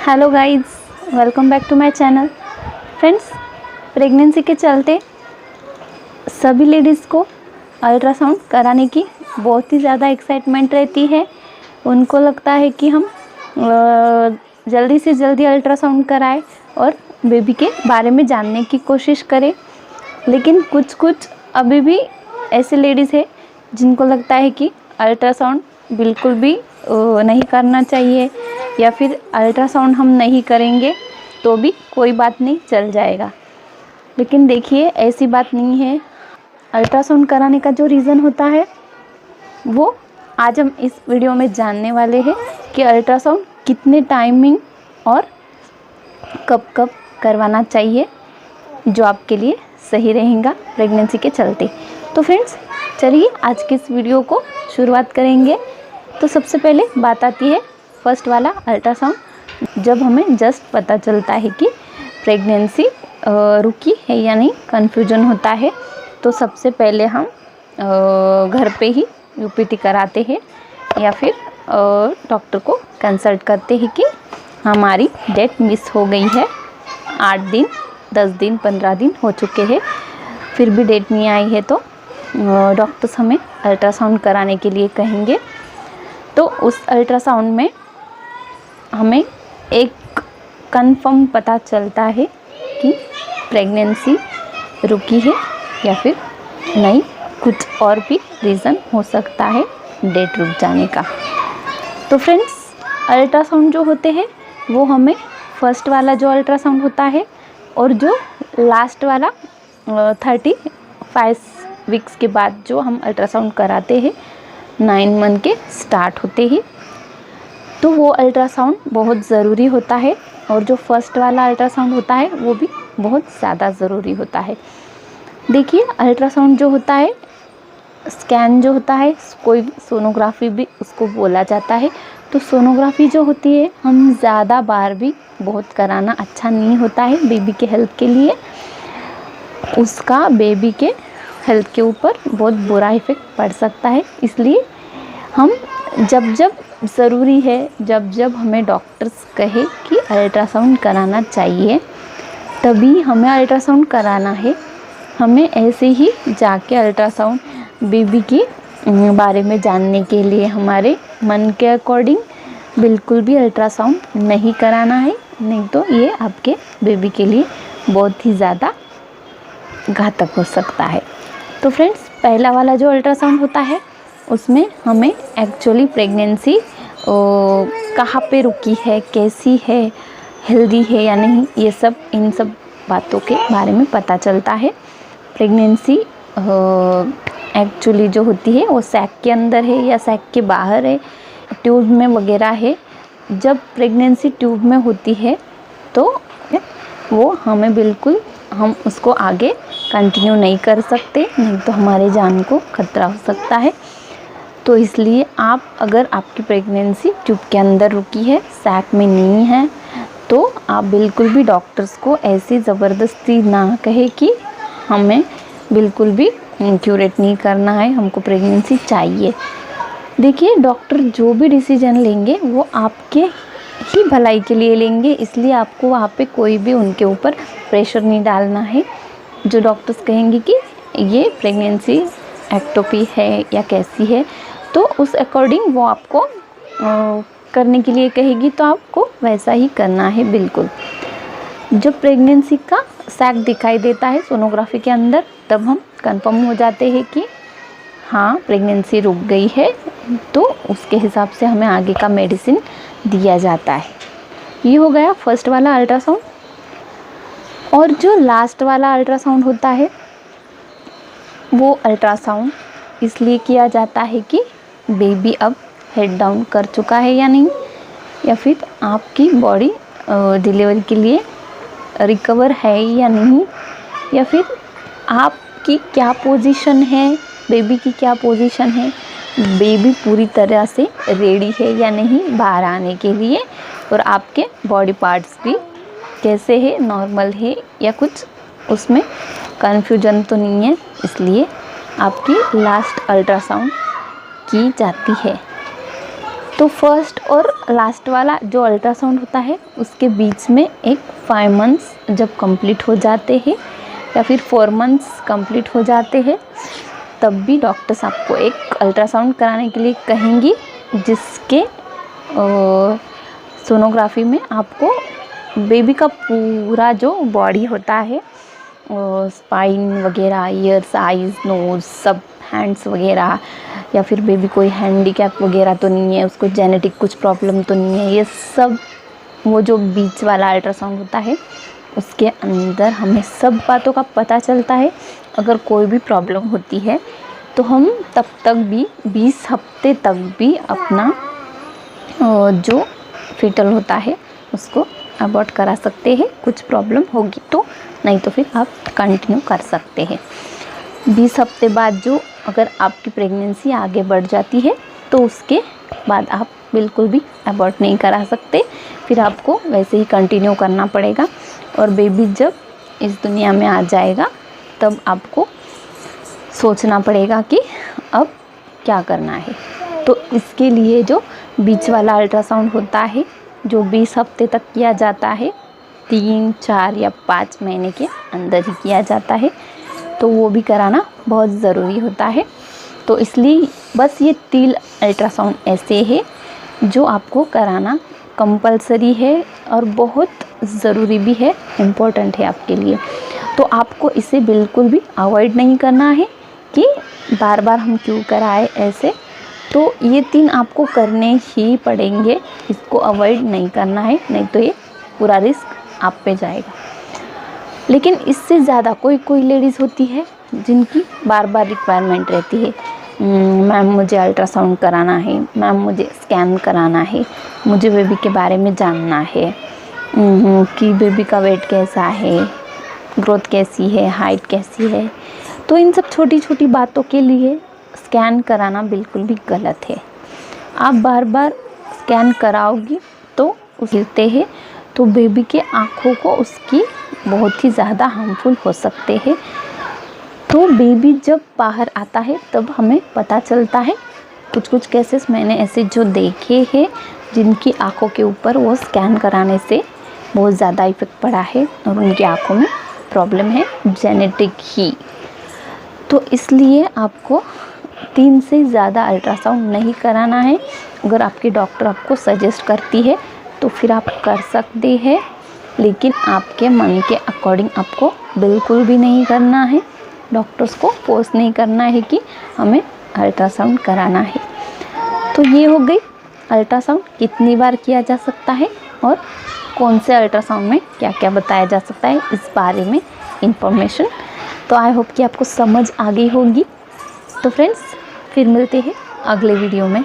Hello guys, welcome back to my channel. Friends, pregnancy के चलते सभी लेडीज़ को अल्ट्रासाउंड कराने की बहुत ही ज़्यादा एक्साइटमेंट रहती है। उनको लगता है कि हम जल्दी से जल्दी अल्ट्रासाउंड कराएं और बेबी के बारे में जानने की कोशिश करें। लेकिन कुछ अभी भी ऐसे लेडीज़ है जिनको लगता है कि अल्ट्रासाउंड बिल्कुल भी नहीं करना चाहिए, या फिर अल्ट्रासाउंड हम नहीं करेंगे तो भी कोई बात नहीं, चल जाएगा। लेकिन देखिए, ऐसी बात नहीं है। अल्ट्रासाउंड कराने का जो रीज़न होता है वो आज हम इस वीडियो में जानने वाले हैं कि अल्ट्रासाउंड कितने टाइमिंग और कब कब करवाना चाहिए जो आपके लिए सही रहेगा प्रेगनेंसी के चलते। तो फ्रेंड्स, चलिए आज के इस वीडियो को शुरुआत करेंगे। तो सबसे पहले बात आती है फर्स्ट वाला अल्ट्रासाउंड, जब हमें जस्ट पता चलता है कि प्रेगनेंसी रुकी है या नहीं, कन्फ्यूजन होता है। तो सबसे पहले हम घर पे ही यूपीटी कराते हैं या फिर डॉक्टर को कंसल्ट करते हैं कि हमारी डेट मिस हो गई है, 8 दिन 10 दिन 15 दिन हो चुके हैं, फिर भी डेट नहीं आई है, तो डॉक्टर्स हमें अल्ट्रासाउंड कराने के लिए कहेंगे। तो उस अल्ट्रासाउंड में हमें एक कंफर्म पता चलता है कि प्रेगनेंसी रुकी है या फिर नहीं। कुछ और भी रीज़न हो सकता है डेट रुक जाने का। तो फ्रेंड्स, अल्ट्रासाउंड जो होते हैं वो हमें फर्स्ट वाला जो अल्ट्रासाउंड होता है और जो लास्ट वाला 35 वीक्स के बाद जो हम अल्ट्रासाउंड कराते हैं, 9 मंथ के स्टार्ट होते ही, तो वो अल्ट्रासाउंड बहुत ज़रूरी होता है। और जो फर्स्ट वाला अल्ट्रासाउंड होता है वो भी बहुत ज़्यादा ज़रूरी होता है। देखिए, अल्ट्रासाउंड जो होता है, स्कैन जो होता है, कोई सोनोग्राफी भी उसको बोला जाता है। तो सोनोग्राफी जो होती है, हम ज़्यादा बार भी बहुत कराना अच्छा नहीं होता है बेबी के हेल्थ के लिए। उसका बेबी के हेल्थ के ऊपर बहुत बुरा इफ़ेक्ट पड़ सकता है। इसलिए हम जब ज़रूरी है, जब हमें डॉक्टर्स कहे कि अल्ट्रासाउंड कराना चाहिए, तभी हमें अल्ट्रासाउंड कराना है। हमें ऐसे ही जाके अल्ट्रासाउंड बेबी की बारे में जानने के लिए हमारे मन के अकॉर्डिंग बिल्कुल भी अल्ट्रासाउंड नहीं कराना है, नहीं तो ये आपके बेबी के लिए बहुत ही ज़्यादा घातक हो सकता है। तो फ्रेंड्स, पहला वाला जो अल्ट्रासाउंड होता है उसमें हमें एक्चुअली प्रेगनेंसी कहाँ पे रुकी है, कैसी है, हेल्दी है या नहीं, ये सब इन सब बातों के बारे में पता चलता है। प्रेगनेंसी एक्चुअली जो होती है वो सैक के अंदर है या सैक के बाहर है, ट्यूब में वगैरह है। जब प्रेगनेंसी ट्यूब में होती है तो वो हमें बिल्कुल, हम उसको आगे कंटिन्यू नहीं कर सकते, नहीं तो हमारे जान को खतरा हो सकता है। तो इसलिए आप, अगर आपकी प्रेगनेंसी ट्यूब के अंदर रुकी है, सैक में नहीं है, तो आप बिल्कुल भी डॉक्टर्स को ऐसी ज़बरदस्ती ना कहे कि हमें बिल्कुल भी क्यूरेट नहीं करना है, हमको प्रेगनेंसी चाहिए। देखिए, डॉक्टर जो भी डिसीजन लेंगे वो आपके ही भलाई के लिए लेंगे, इसलिए आपको वहाँ पे कोई भी उनके ऊपर प्रेशर नहीं डालना है। जो डॉक्टर्स कहेंगे कि ये प्रेगनेंसी एक्टोपी है या कैसी है, तो उस अकॉर्डिंग वो आपको करने के लिए कहेगी, तो आपको वैसा ही करना है बिल्कुल। जब प्रेगनेंसी का सैक दिखाई देता है सोनोग्राफी के अंदर, तब हम कंफर्म हो जाते हैं कि हाँ, प्रेगनेंसी रुक गई है, तो उसके हिसाब से हमें आगे का मेडिसिन दिया जाता है। ये हो गया फर्स्ट वाला अल्ट्रासाउंड। और जो लास्ट वाला अल्ट्रासाउंड होता है, वो अल्ट्रासाउंड इसलिए किया जाता है कि बेबी अब हेड डाउन कर चुका है या नहीं, या फिर आपकी बॉडी डिलीवरी के लिए रिकवर है या नहीं, या फिर आपकी क्या पोजीशन है, बेबी की क्या पोजीशन है, बेबी पूरी तरह से रेडी है या नहीं बाहर आने के लिए, और आपके बॉडी पार्ट्स भी कैसे है, नॉर्मल है या कुछ उसमें कन्फ्यूजन तो नहीं है। इसलिए आपकी लास्ट अल्ट्रासाउंड की जाती है। तो फर्स्ट और लास्ट वाला जो अल्ट्रासाउंड होता है उसके बीच में एक 5 मंथ्स जब कंप्लीट हो जाते हैं या फिर 4 मंथ्स कंप्लीट हो जाते हैं, तब भी डॉक्टर्स आपको एक अल्ट्रासाउंड कराने के लिए कहेंगी, जिसके सोनोग्राफी में आपको बेबी का पूरा जो बॉडी होता है, स्पाइन वगैरह, ईयर्स, आइज़, नोज़, सब, हैंड्स वगैरह, या फिर बेबी कोई हैंडीकैप वगैरह तो नहीं है, उसको जेनेटिक कुछ प्रॉब्लम तो नहीं है, ये सब वो जो बीच वाला अल्ट्रासाउंड होता है उसके अंदर हमें सब बातों का पता चलता है। अगर कोई भी प्रॉब्लम होती है तो हम तब तक भी 20 हफ्ते तक भी अपना जो फीटल होता है उसको अबॉर्ट करा सकते हैं, कुछ प्रॉब्लम होगी तो, नहीं तो फिर आप कंटिन्यू कर सकते हैं। 20 हफ्ते बाद जो अगर आपकी प्रेगनेंसी आगे बढ़ जाती है तो उसके बाद आप बिल्कुल भी अबॉर्ट नहीं करा सकते, फिर आपको वैसे ही कंटिन्यू करना पड़ेगा। और बेबी जब इस दुनिया में आ जाएगा तब आपको सोचना पड़ेगा कि अब क्या करना है। तो इसके लिए जो बीच वाला अल्ट्रासाउंड होता है जो 20 हफ्ते तक किया जाता है, 3, 4 या 5 महीने के अंदर ही किया जाता है, तो वो भी कराना बहुत ज़रूरी होता है। तो इसलिए बस ये 3 अल्ट्रासाउंड ऐसे है जो आपको कराना कंपलसरी है और बहुत ज़रूरी भी है, इम्पोर्टेंट है आपके लिए। तो आपको इसे बिल्कुल भी अवॉइड नहीं करना है कि बार बार हम क्यों कराए ऐसे। तो ये 3 आपको करने ही पड़ेंगे, इसको अवॉइड नहीं करना है, नहीं तो ये पूरा रिस्क आप पे जाएगा। लेकिन इससे ज़्यादा कोई लेडीज़ होती है जिनकी बार बार रिक्वायरमेंट रहती है, मैम मुझे अल्ट्रासाउंड कराना है, मैम मुझे स्कैन कराना है, मुझे बेबी के बारे में जानना है कि बेबी का वेट कैसा है, ग्रोथ कैसी है, हाइट कैसी है। तो इन सब छोटी छोटी बातों के लिए स्कैन कराना बिल्कुल भी गलत है। आप बार बार स्कैन कराओगी तो उगलते हैं तो बेबी के आँखों को उसकी बहुत ही ज़्यादा हार्मफुल हो सकते हैं। तो बेबी जब बाहर आता है तब हमें पता चलता है। कुछ केसेस मैंने ऐसे जो देखे हैं जिनकी आँखों के ऊपर वो स्कैन कराने से बहुत ज़्यादा इफेक्ट पड़ा है और उनकी आँखों में प्रॉब्लम है, जेनेटिक ही। तो इसलिए आपको 3 से ज़्यादा अल्ट्रासाउंड नहीं कराना है। अगर आपकी डॉक्टर आपको सजेस्ट करती है तो फिर आप कर सकते हैं, लेकिन आपके मन के अकॉर्डिंग आपको बिल्कुल भी नहीं करना है। डॉक्टर्स को फोर्स नहीं करना है कि हमें अल्ट्रासाउंड कराना है। तो ये हो गई अल्ट्रासाउंड कितनी बार किया जा सकता है और कौन से अल्ट्रासाउंड में क्या क्या बताया जा सकता है, इस बारे में इंफॉर्मेशन। तो आई होप कि आपको समझ आ गई होगी। तो फ्रेंड्स फिर मिलते हैं अगले वीडियो में।